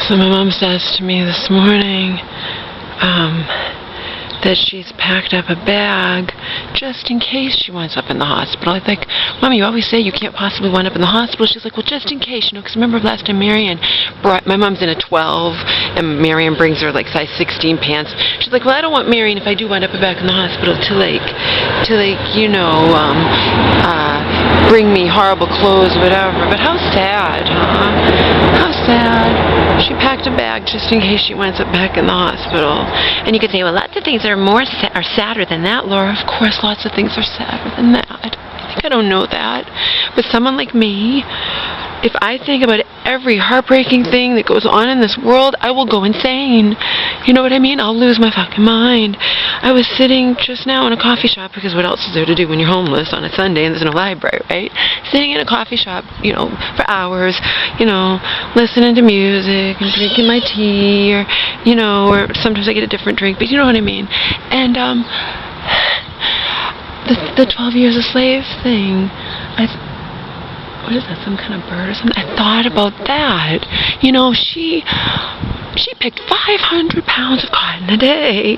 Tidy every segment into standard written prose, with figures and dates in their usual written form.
So my mom says to me this morning that she's packed up a bag just in case she winds up in the hospital. I think, Mom, you always say you can't possibly wind up in the hospital. She's like, well, just in case, because remember last time Marion brought, my mom's in a 12, and Marion brings her like size 16 pants. She's like, well, I don't want Marion, if I do wind up back in the hospital, to bring me horrible clothes, whatever. But how sad, huh? How sad. She packed a bag just in case she winds up back in the hospital. And you could say, well, lots of things are sadder than that, Laura. Of course, lots of things are sadder than that. I think I don't know that. But someone like me, if I think about every heartbreaking thing that goes on in this world, I will go insane. You know what I mean? I'll lose my fucking mind. I was sitting just now in a coffee shop, because what else is there to do when you're homeless on a Sunday and there's no library, right? Sitting in a coffee shop, for hours, listening to music and drinking my tea, or sometimes I get a different drink, but you know what I mean. And the 12 years a slave thing, what is that, some kind of bird or something? I thought about that. She picked 500 pounds of cotton a day.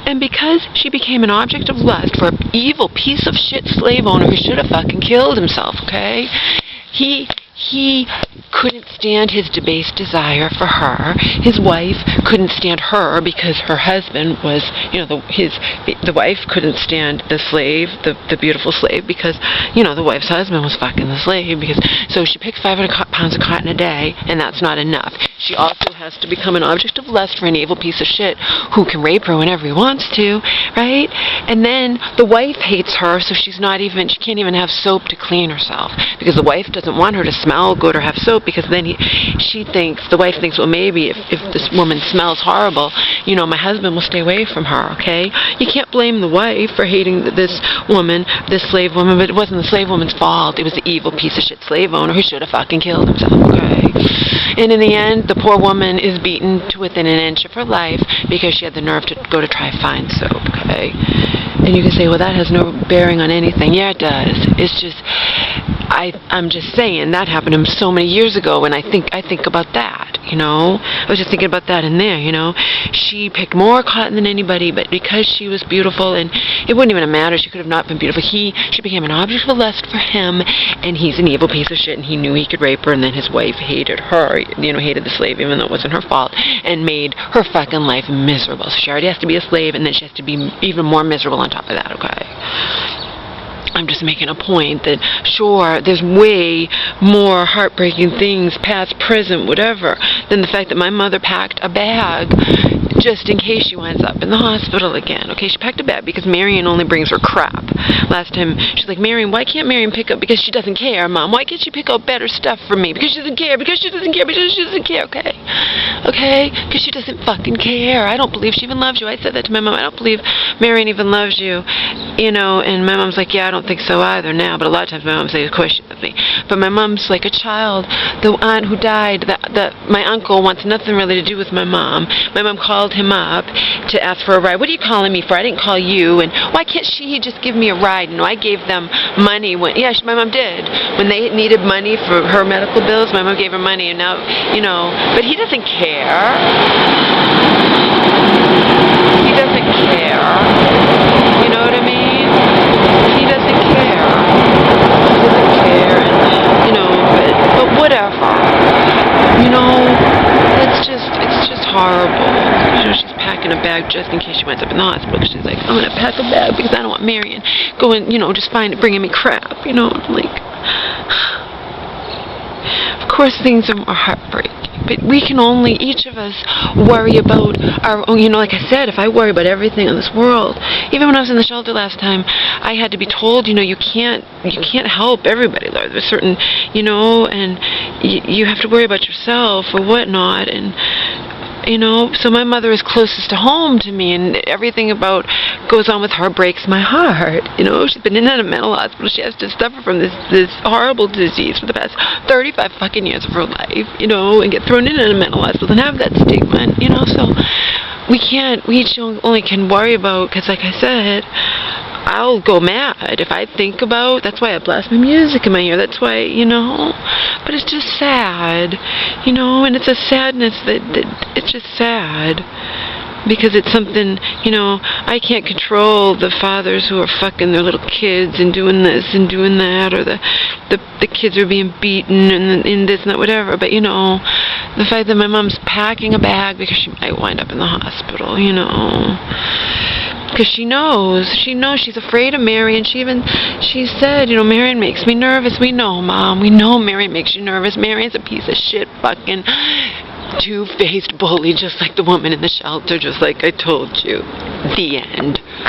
And because she became an object of lust for an evil piece of shit slave owner who should have fucking killed himself, okay? He couldn't stand his debased desire for her. His wife couldn't stand her because her husband was, the wife couldn't stand the slave, the beautiful slave, because, the wife's husband was fucking the slave. So she picks 500 pounds of cotton a day, and that's not enough. She also has to become an object of lust for an evil piece of shit who can rape her whenever he wants to, right? And then the wife hates her, so she can't even have soap to clean herself, because the wife doesn't want her to smell good or have soap, because then the wife thinks, well, maybe if this woman smells horrible, my husband will stay away from her, okay? You can't blame the wife for hating this slave woman, but it wasn't the slave woman's fault. It was the evil piece of shit slave owner who should have fucking killed himself, okay? And in the end, the poor woman is beaten to within an inch of her life because she had the nerve to go to try find soap, okay? And you can say, well, that has no bearing on anything. Yeah, it does. It's just, I'm just saying, that happened to him so many years ago, and I think about that, I was just thinking about that in there, She picked more cotton than anybody, but because she was beautiful, and it wouldn't even matter, she could have not been beautiful, she became an object of lust for him, and he's an evil piece of shit, and he knew he could rape her, and then his wife hated her, hated the slave, even though it wasn't her fault, and made her fucking life miserable. So she already has to be a slave, and then she has to be even more miserable on top of that, okay? I'm just making a point that, sure, there's way more heartbreaking things, past, present, whatever, than the fact that my mother packed a bag just in case she winds up in the hospital again. Okay, she packed a bag because Marion only brings her crap. Last time, she's like, Marion, why can't Marion pick up? Because she doesn't care, Mom. Why can't she pick up better stuff for me? Because she doesn't care. Because she doesn't care. Because she doesn't care, okay? Okay? Because she doesn't fucking care. I don't believe she even loves you. I said that to my mom. I don't believe Marion even loves you. And my mom's like, yeah, I don't think so either now. But a lot of times my mom says, of course she loves me. But my mom's like a child. The aunt who died, my uncle wants nothing really to do with my mom. My mom called him up to ask for a ride. What are you calling me for? I didn't call you. And why can't she just give me a ride? I gave them money when, my mom did. When they needed money for her medical bills, my mom gave her money, and now, but he doesn't care. He doesn't care. You know what I mean? He doesn't care. He doesn't care, and, but whatever. It's just horrible. She's packing a bag just in case she winds up in the hospital. She's like, I'm going to pack a bag because I don't want Marion going, just bringing me crap, like, of course things are more heartbreaking, but we can only, each of us, worry about our own, like I said, if I worry about everything in this world, even when I was in the shelter last time, I had to be told, you can't help everybody, there's a certain, and you have to worry about yourself or whatnot, and so my mother is closest to home to me, and everything about goes on with her breaks my heart. She's been in a mental hospital. She has to suffer from this horrible disease for the past 35 fucking years of her life, and get thrown in a mental hospital and have that stigma, so we each only can worry about, because like I said, I'll go mad if I think about, that's why I blast my music in my ear, that's why, but it's just sad, You know, and it's a sadness that it's just sad. Because it's something, you know, I can't control the fathers who are fucking their little kids and doing this and doing that, or the kids are being beaten and this and that, whatever. But, you know, the fact that my mom's packing a bag because she might wind up in the hospital, you know. Because she knows, she's afraid of Marion. She said, you know, Marion makes me nervous. We know, Mom, we know Marion makes you nervous. Marion's a piece of shit fucking two-faced bully, just like the woman in the shelter, just like I told you. The end.